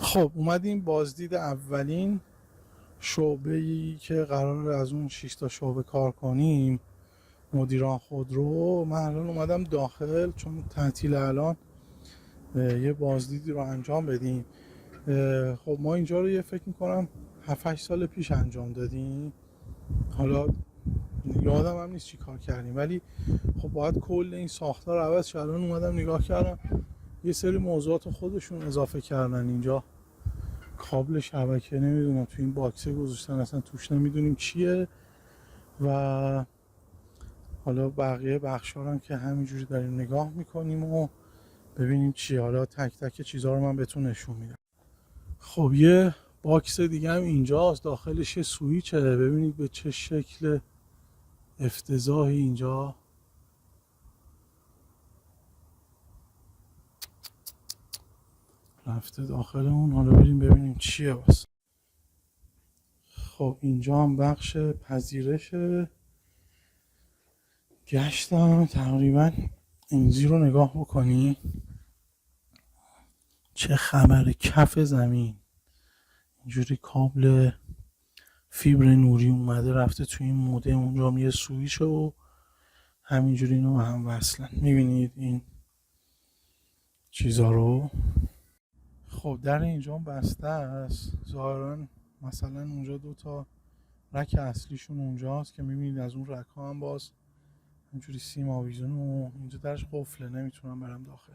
خب اومدیم بازدید اولین شعبه‌ای که قرار از اون 6 تا شعبه کار کنیم، مدیران خودرو. من الان اومدم داخل چون تعطیل الان، یه بازدیدی رو انجام بدیم. خب ما اینجا رو فکر میکنم 7-8 سال پیش انجام دادیم. حالا یادم هم نیست چی کار کردیم، ولی خب باید کل این ساختار عوض شد. الان اومدم نگاه کردم یه سری موضوعات خودشون اضافه کردن اینجا. کابل شبکه نمیدونم تو این باکسه گذاشتن، اصلا توش نمیدونیم چیه. و حالا بقیه بخشا هم که همینجوری داریم نگاه میکنیم و ببینیم چیه. حالا تک تک چیزها رو من بهتون نشون میدم. خب یه باکس دیگه هم اینجاست، داخلش یه سویچه. ببینید به چه شکل افتضاحی اینجا رفته داخل اون. حالا بریم ببینیم چیه واسه. خب اینجا هم بخش پذیرش گشتم. تقریبا این زیر رو نگاه بکنی چه خبر. کف زمین اینجوری کابل فیبر نوری اومده رفته توی این مودم. اونجا هم یه سویچ و همینجوری اینو به هم وصلن. میبینید این چیزا رو. خب در اینجا هم بسته است ظاهرا. مثلا اونجا 2 تا رک اصلیشون اونجاست که میبینید از اون رک ها هم باز اینجوری سیم آویزون و اینجا درش قفله، نمیتونم برم داخل.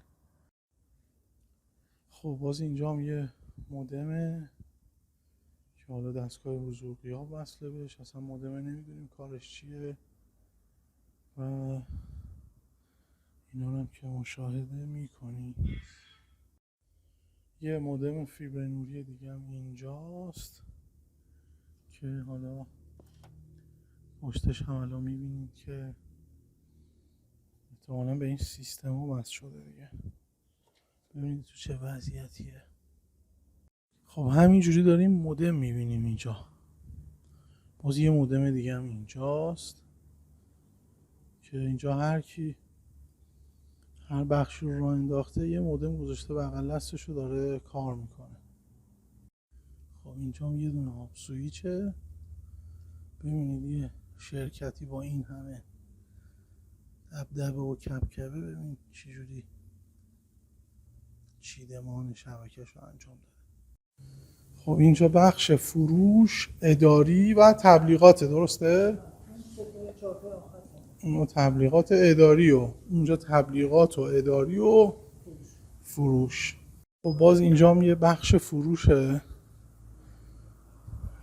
خب باز اینجا هم یه مودمه که حالا دستگاه حضور غیاب وصله بهش. اصلا مودمه نمیدونیم کارش چیه. و اینا رو هم که مشاهده میکنی. یه مودم فیبر نوری دیگه هم اینجاست که حالا پشتش هم الان میبینید که احتمالا به این سیستم ها وصل شده دیگه. ببینید تو چه وضعیتیه. خب همینجوری داریم مودم میبینیم اینجا. باز یه مودم دیگه هم اینجاست که اینجا هر کی هر بخشی رو انداخته یه مودم گذاشته بغل دستشو داره کار میکنه. خب اینجا هم یه دونه آب سویچه. ببینید یه شرکتی با این همه دبدبه و کبکبه ببینید چجوری چیدمان شبکه‌شو انجام داده. خب اینجا بخش فروش، اداری و تبلیغات، درسته؟ اونجا تبلیغات اداری و اونجا تبلیغات و اداری و فروش. خب باز اینجا هم یه بخش فروشه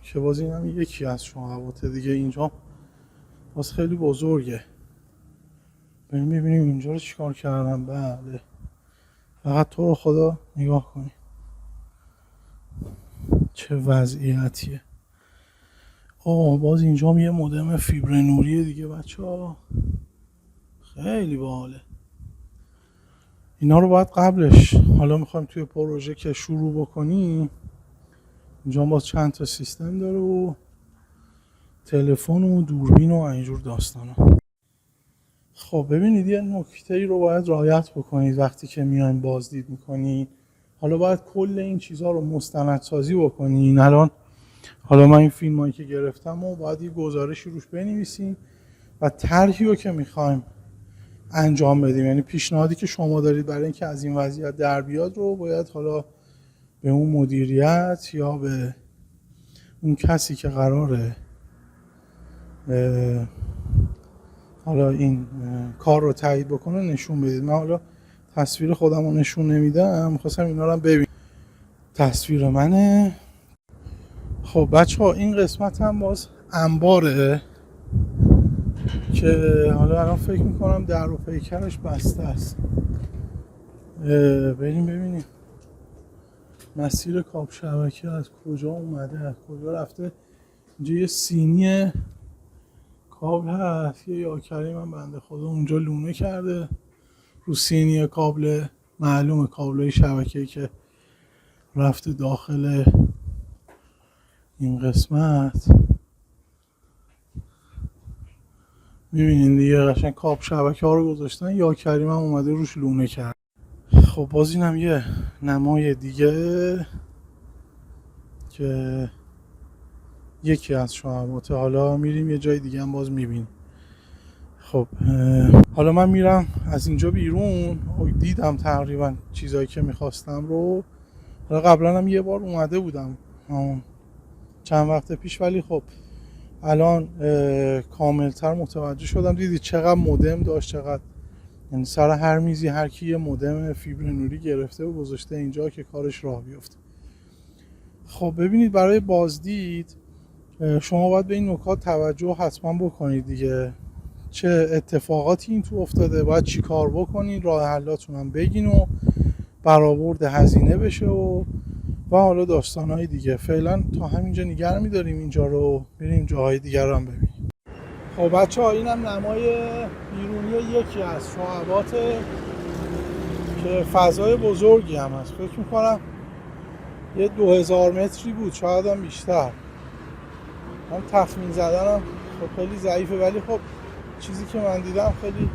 که باز این هم یکی از شعبات دیگه. اینجا باز خیلی بزرگه. بریم ببینیم اینجا رو چیکار کردن. بله فقط تو رو خدا نگاه کنی چه وضعیتیه. باز اینجا هم یه مودم فیبر نوری دیگه بچه ها. خیلی باحاله. اینا رو باید قبلش، حالا میخوایم توی پروژه که شروع بکنیم، اینجا باز چند تا سیستم داره و تلفن و دوربین و اینجور داستانا. خب ببینید یه نکته‌ای رو باید رعایت بکنید وقتی که میاین بازدید میکنید. حالا باید کل این چیزها رو مستندسازی بکنین. الان حالا من این فیلمایی که گرفتم و باید یه گزارشی روش بنویسیم و طرحی رو که میخوایم انجام بدیم، یعنی پیشنهادی که شما دارید برای اینکه از این وضعیت در بیاد رو باید حالا به اون مدیریت یا به اون کسی که قراره حالا این کار رو تایید بکنه نشون بدید. من حالا تصویر خودم رو نشون نمیدم، میخواستم اینا رو هم ببینید. تصویر منه. خب بچه ها این قسمت هم باز انباره که حالا الان فکر میکنم در و پیکرش بسته است. بریم ببینیم مسیر کاب شبکه از کجا اومده، از کجا رفته. اینجا یه سینی کابل هست. یه یاکری من بنده خدا اونجا لونه کرده رو سینی کابل. معلومه کابلای شبکه‌ای که رفته داخل این قسمت. میبینین دیگه قشنگ کاب شبکه ها رو گذاشتن. یاکری من اومده روش لونه کرد. خب باز اینم یه نمای دیگه که یکی از شعبات. حالا میریم یه جای دیگه هم باز میبینیم. خب حالا من میرم از اینجا بیرون. دیدم تقریبا چیزایی که میخواستم رو. حالا قبلا هم یه بار اومده بودم چند وقت پیش، ولی خب الان کاملتر متوجه شدم. دیدید چقدر مودم داشت، چقدر، یعنی سر هر میزی هر کی یه مودم فیبر نوری گرفته و گذاشته اینجا که کارش راه بیفته. خب ببینید، برای بازدید شما باید به این نکات توجه حتما بکنید دیگه. چه اتفاقاتی این تو افتاده، باید چی کار بکنید، راه حلاتون هم بگین و برآورد هزینه بشه و حالا داستانهای دیگه. فعلا تا همینجا نگه می‌داریم اینجا رو، بریم جاهای دیگر رو هم ببینیم. خب بچه ها، این هم نمای بیرونی یکی از شعباته که فضای بزرگی هم هست. فکر میکنم یه 2000 متری بود، شاید هم بیشتر. من تخمین زدنم خب خیلی ضعیفه، ولی خب چیزی که من دیدم خیلی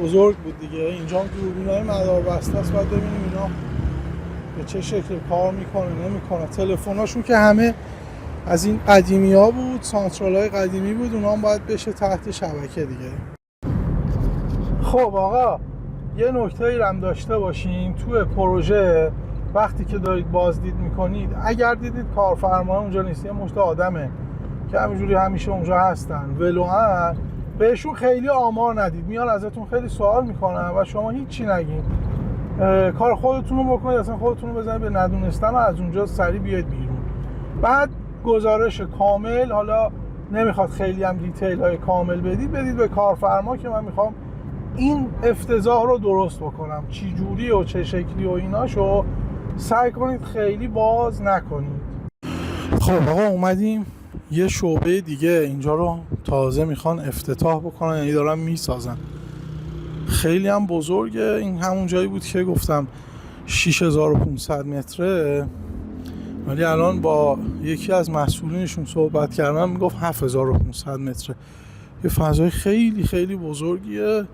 بزرگ بود دیگه. اینجا هم دوربینای مداربسته است، باید ببینیم اینا به چه شکل کار میکنه نمیکنه. تلفناشون که همه از این قدیمی ها بود، سانترال های قدیمی بود، اونا هم باید بشه تحت شبکه دیگه. خب آقا، یه نکته ای هم داشته باشین توی پروژه. وقتی که دارید بازدید میکنید، اگر دیدید کارفرما اونجا نیست، یه مشت آدمه که همینجوری همیشه اونجا هستن ولوان، بهشون خیلی آمار ندید. میان ازتون خیلی سوال میکنن و شما هیچی نگین، کار خودتون رو بکنید، اصلا خودتون رو بزنید به ندونستن و از اونجا سریع بیاید بیرون. بعد گزارش کامل، حالا نمیخواد خیلی هم دیتیل های کامل بدید به کارفرما که من میخوام این افتضاح رو درست بکنم، چی جوری و چه شکلی و ایناشو سعی کنید خیلی باز نکنید. خب آقا، اومدیم یه شعبه دیگه اینجا رو تازه میخوان افتتاح بکنن، یعنی دارن میسازن. خیلی هم بزرگه. این همون جایی بود که گفتم 6500 متره، ولی الان با یکی از مسئولینشون صحبت کردم، میگفت 7500 متره. یه فضای خیلی خیلی بزرگیه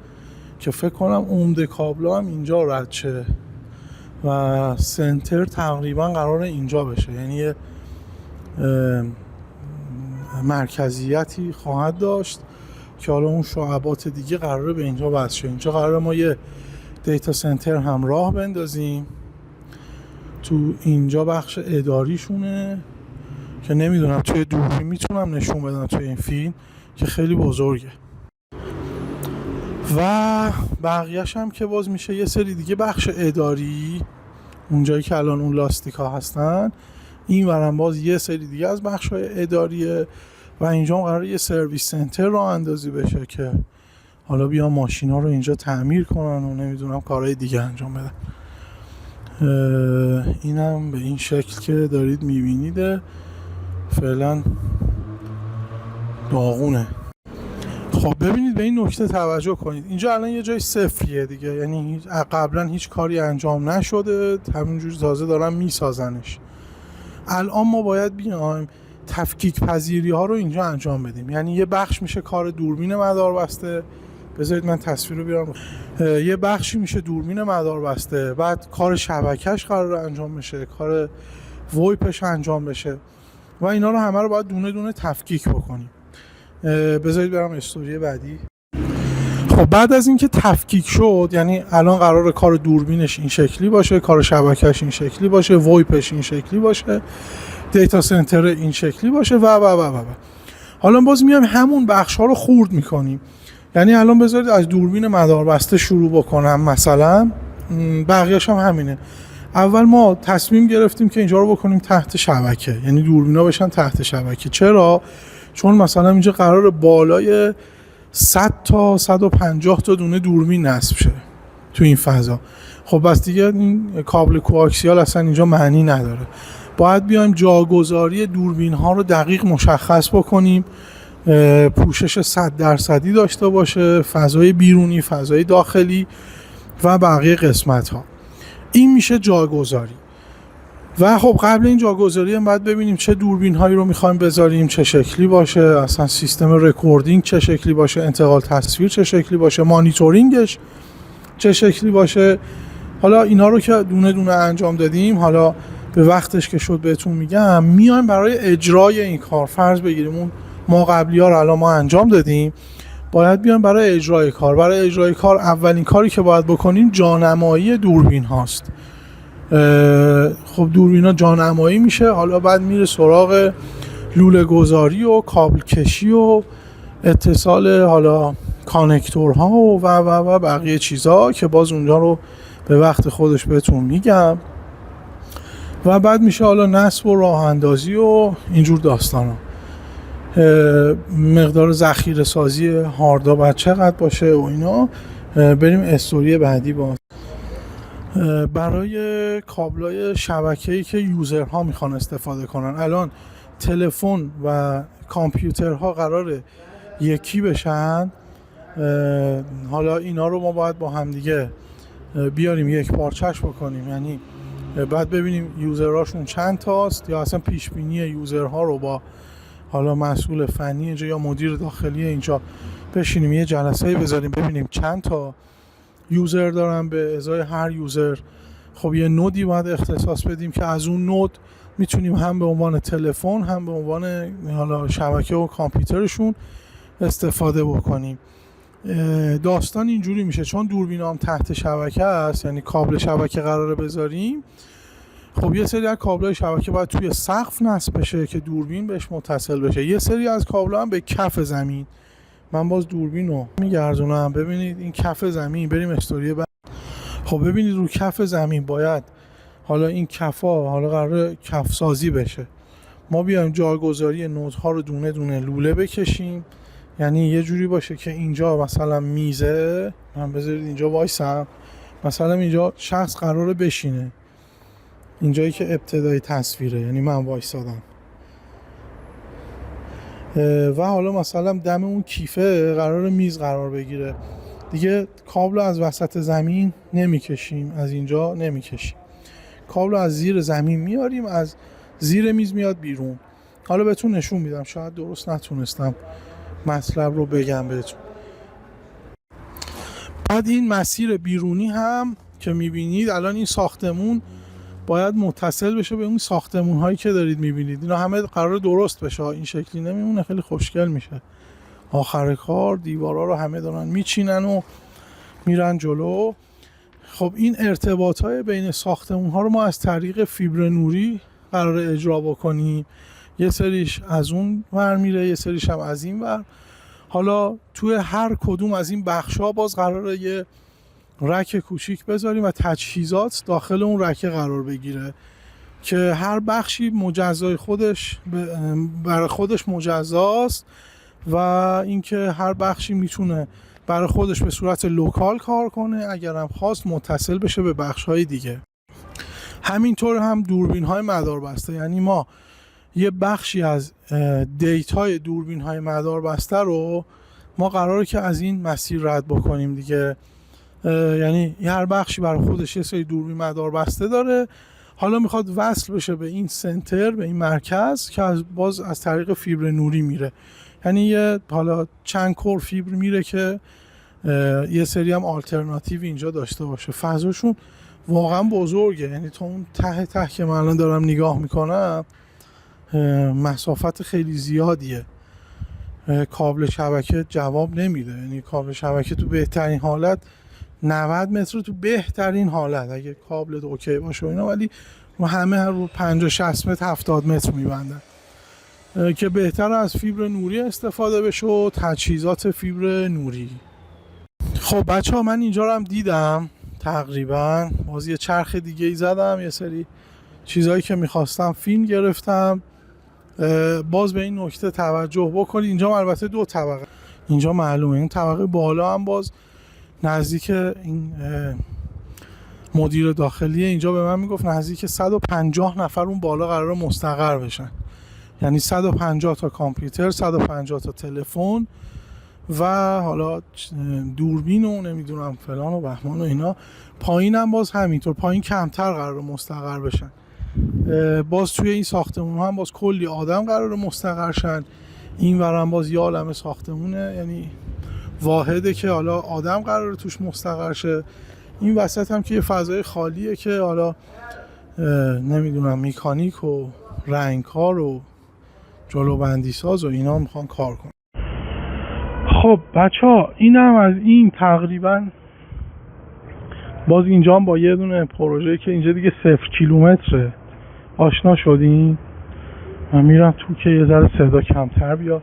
که فکر کنم عمده کابلا هم اینجا رد شه و سنتر تقریبا قرار اینجا بشه، یعنی یه مرکزیتی خواهد داشت که حالا اون شعبات دیگه قراره به اینجا وصل شه. اینجا قراره ما یه دیتا سنتر هم راه بندازیم. تو اینجا بخش اداریشونه که نمیدونم توی دوربین میتونم نشون بدم توی این فیلم که خیلی بزرگه. و بقیه‌ش هم که باز میشه یه سری دیگه بخش اداری، اونجایی که الان اون لاستیکا هستن، این ورم باز یه سری دیگه از بخش‌های اداریه و اینجا هم قراره یه سرویس سنتر راه اندازی بشه که حالا بیان ماشینا رو اینجا تعمیر کنن و نمیدونم کارهای دیگه انجام بدن. اینم به این شکل که دارید میبینید فعلا داغونه. خب ببینید، به این نکته توجه کنید. اینجا الان یه جای صفریه دیگه، یعنی قبلا هیچ کاری انجام نشده، همینجوری تازه دارن میسازنش. الان ما باید بیایم تفکیک پذیری ها رو اینجا انجام بدیم. یعنی یه بخش میشه کار دوربین مداربسته، بذارید من تصویر رو بیارم. یه بخشی میشه دوربین مداربسته، بعد کار شبکهش قراره انجام بشه، کار وایپش انجام بشه و اینا رو همه رو باید دونه دونه تفکیک بکنیم. بذارید برم استوری بعدی. خب بعد از اینکه تفکیک شد، یعنی الان قراره کار دوربینش این شکلی باشه، کار شبکهش این شکلی باشه، وایپش این شکلی باشه، دیتا سنتر این شکلی باشه و حالا باز میایم همون بخش ها رو خورد میکنیم. یعنی الان بذارید از دوربین مداربسته شروع بکنم مثلا، بقیه‌اش هم همینه. اول ما تصمیم گرفتیم که اینجا رو بکنیم تحت شبکه، یعنی دوربینا بشن تحت شبکه. چرا؟ چون مثلا اینجا قرار بالای 100 تا 150 تا دونه دوربین نصب شه تو این فضا. خب بس دیگه این کابل کوآکسیال اصلا اینجا معنی نداره. باید بیایم جاگذاری دوربین ها رو دقیق مشخص بکنیم، پوشش 100% داشته باشه، فضای بیرونی، فضای داخلی و بقیه قسمت ها. این میشه جاگذاری. و خب قبل این جاگذاری هم باید ببینیم چه دوربین هایی رو میخوایم بذاریم، چه شکلی باشه، اصلا سیستم رکوردینگ چه شکلی باشه، انتقال تصویر چه شکلی باشه، مانیتورینگش چه شکلی باشه. حالا اینا رو که دونه دونه انجام دادیم، حالا به وقتش که شد بهتون میگم میایم برای اجرای این کار. فرض بگیریم اون ما قبلی ها رو الان ما انجام دادیم، باید بیایم برای اجرای کار. برای اجرای کار اولین کاری که باید بکنیم جانمایی دوربین هاست. خب دوربین ها جانمایی میشه، حالا بعد میره سراغ لوله گذاری و کابل کشی و اتصال حالا کانکتورها و بقیه چیزا که باز اونجا رو به وقت خودش بهتون میگم. و بعد میشه حالا نصب و راه اندازی و اینجور داستانا. مقدار ذخیره سازی هاردا باید چقدر باشه و اینا. بریم استوری بعدی. باز برای کابلای شبکه‌ای که یوزرها میخوان استفاده کنن، الان تلفن و کامپیوترها قراره یکی بشن. حالا اینا رو ما باید با هم دیگه بیاریم یک پارچش بکنیم، یعنی بعد ببینیم یوزرهاشون چند تاست، یا اصلا پیش بینی یوزرها رو با حالا مسئول فنی اینجا یا مدیر داخلی اینجا بشینیم یه جلسه بذاریم ببینیم چند تا یوزر دارن. به ازای هر یوزر خب یه نودی باید اختصاص بدیم که از اون نود میتونیم هم به عنوان تلفن هم به عنوان حالا شبکه و کامپیوترشون استفاده بکنیم. داستان اینجوری میشه چون دوربین هم تحت شبکه است، یعنی کابل شبکه قراره بذاریم. خب یه سری از کابل‌های شبکه باید توی سقف نصب بشه که دوربین بهش متصل بشه. یه سری از کابل‌ها هم به کف زمین. من باز دوربین رو میگردونم. ببینید این کف زمین، بریم استوری بعد. خب ببینید رو کف زمین باید حالا این کفا حالا قراره کف سازی بشه. ما بیایم جایگذاری نودها رو دونه دونه لوله بکشیم، یعنی یه جوری باشه که اینجا مثلا میزه، من بذارید اینجا وایسم، مثلا اینجا شخص قراره بشینه، اینجایی که ابتدای تصویره، یعنی من وایسادم و حالا مثلا دم اون کیفه قراره میز قرار بگیره. دیگه کابل از وسط زمین نمیکشیم، از اینجا نمیکشیم، کابل از زیر زمین میاریم، از زیر میز میاد بیرون. حالا بهتون نشون میدم، شاید درست نتونستم مطلب رو بگم بهتون. بعد این مسیر بیرونی هم که میبینید الان این ساختمون باید متصل بشه به اون ساختمون هایی که دارید میبینید. اینا همه قرار درست بشه، این شکلی نمیمونه، خیلی خوشگل میشه. آخر کار دیوارا رو همه دارن میچینن و میرن جلو. خب این ارتباط های بین ساختمون ها رو ما از طریق فیبر نوری قرار اجرا بکنیم. یه سریش از اون ور میره، یه سریش هم از این ور. حالا توی هر کدوم از این بخش ها باز قراره یه رک کوچیک بذاریم و تجهیزات داخل اون رک قرار بگیره که هر بخشی مجزای خودش برای خودش مجزاست و اینکه هر بخشی میتونه برای خودش به صورت لوکال کار کنه، اگرم خواست متصل بشه به بخش‌های دیگه. همینطور هم دوربین‌های مداربسته، یعنی ما یه بخشی از دیتای دوربین‌های مداربسته رو ما قراره که از این مسیر رد بکنیم دیگه. یعنی هر بخشی برای خودش یه سری دوربین مداربسته داره، حالا میخواد وصل بشه به این سنتر، به این مرکز که باز از طریق فیبر نوری میره. یعنی یه حالا چند کور فیبر میره که یه سری هم آلترناتیو اینجا داشته باشه. فضاشون واقعا بزرگه، یعنی تا اون ته که من الان دارم نگاه میکنم مسافت خیلی زیادیه. کابل شبکه جواب نمیده، یعنی کابل شبکه تو بهترین حالت 90 متر تو بهترین حالت اگه کابل اوکی باشه اینا، ولی همه رو 50 60 متر 70 متر میبندن که بهتر از فیبر نوری استفاده بشه و تجهیزات فیبر نوری. خب بچه ها من اینجا رو هم دیدم تقریبا، باز یه چرخ دیگه ای زدم، یه سری چیزایی که میخواستم فیلم گرفتم. باز به این نکته توجه بکنید، اینجا البته 2 طبقه، اینجا معلومه این طبقه بالا هم باز نزدیک این مدیر داخلی اینجا به من میگفت نزدیک 150 نفر اون بالا قراره مستقر بشن، یعنی 150 تا کامپیوتر، 150 تا تلفن و حالا دوربین و نمیدونم فلان و بهمان و اینا. پایین هم باز همینطور، پایین کمتر قراره مستقر بشن. باز توی این ساختمون هم باز کلی آدم قراره مستقر شن. این ورم باز یه عالمه ساختمونه، یعنی واحده که حالا آدم قراره توش مستقر شه. این وسط هم که یه فضای خالیه که حالا نمیدونم مکانیک و رنگکار و جلو بندی ساز و اینا میخوان کار کنن. خب بچه ها اینم از این تقریبا. باز اینجا هم با یه دونه پروژه که اینجا دیگه 0 کیلومتره آشنا شدیم. من میرم تو که یه ذره صدا کمتر بیاد.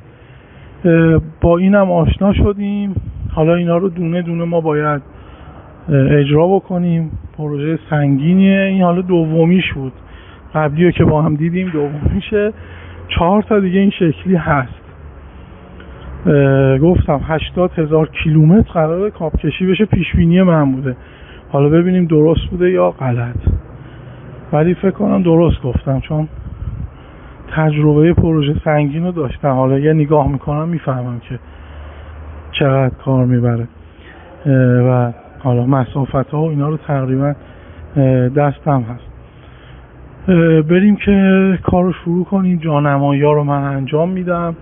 با اینم آشنا شدیم. حالا اینا رو دونه دونه ما باید اجرا بکنیم. پروژه سنگینیه. این حالا دومیش بود، قبلی رو که با هم دیدیم دومیشه. 4 تا دیگه این شکلی هست. گفتم 80,000 کیلومتر قراره کاب کشی بشه، پیش بینی من بوده. حالا ببینیم درست بوده یا غلط، ولی فکر کنم درست گفتم چون تجربه پروژه سنگین رو داشتم. حالا یه نگاه میکنم میفهمم که چقدر کار میبره و حالا مسافت ها و اینا رو تقریبا دستم هست. بریم که کار رو شروع کنیم. جانمایی ها رو من انجام میدم.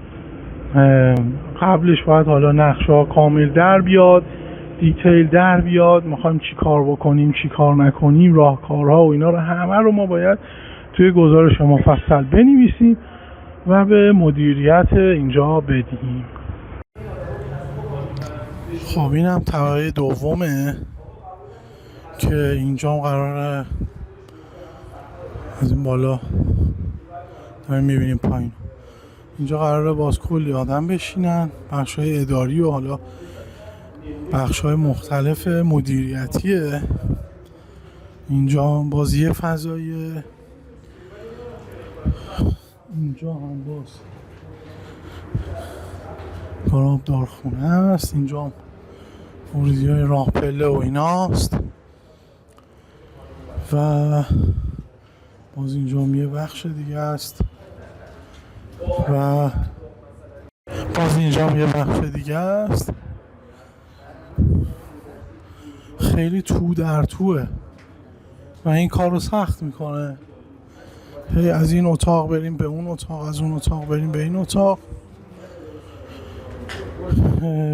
قبلش باید حالا نقشه ها کامل در بیاد، دیتیل در بیاد، میخوایم چی کار بکنیم چی کار نکنیم، راهکارها و اینا رو همه رو ما باید توی گزارش مفصل بنویسیم و به مدیریت اینجا بدیم. خب اینم طبقه دومه که اینجا قراره از این بالا داریم میبینیم پایین. اینجا قراره باز کلی آدم بشینن، بخشای اداری و حالا بخشای مختلف مدیریتیه. اینجا باز یه فضاییه. اینجا هم باز گراب دارخونه هست. اینجا هم ورودی های راه پله و ایناست و باز اینجا هم یه بخش دیگه هست و باز اینجا هم یه بخش دیگه هست. خیلی تو در توه و این کار رو سخت میکنه. هی از این اتاق بریم به اون اتاق، از اون اتاق بریم به این اتاق.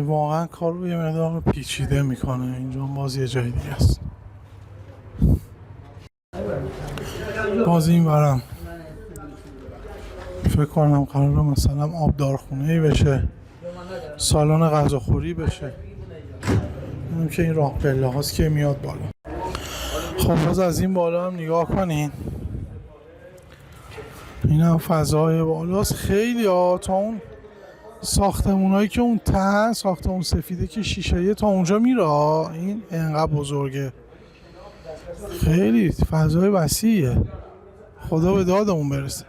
واقعا کار رو یه مقدار پیچیده میکنه. اینجا باز یه جای دیگه است. باز این برم فکر کنم قراره مثلا آبدارخونه‌ای بشه، سالن غذاخوری بشه. اینم که این راه پله هاست که میاد بالا. خب باز از این بالا هم نگاه کنین. این هم فضای بالاست. خیلی تا اون ساختمونایی که اون ته، ساختمون سفیده که شیشه‌ایه تا اونجا میره. این انقدر بزرگه، خیلی فضای وسیعه. خدا به دادمون برسه.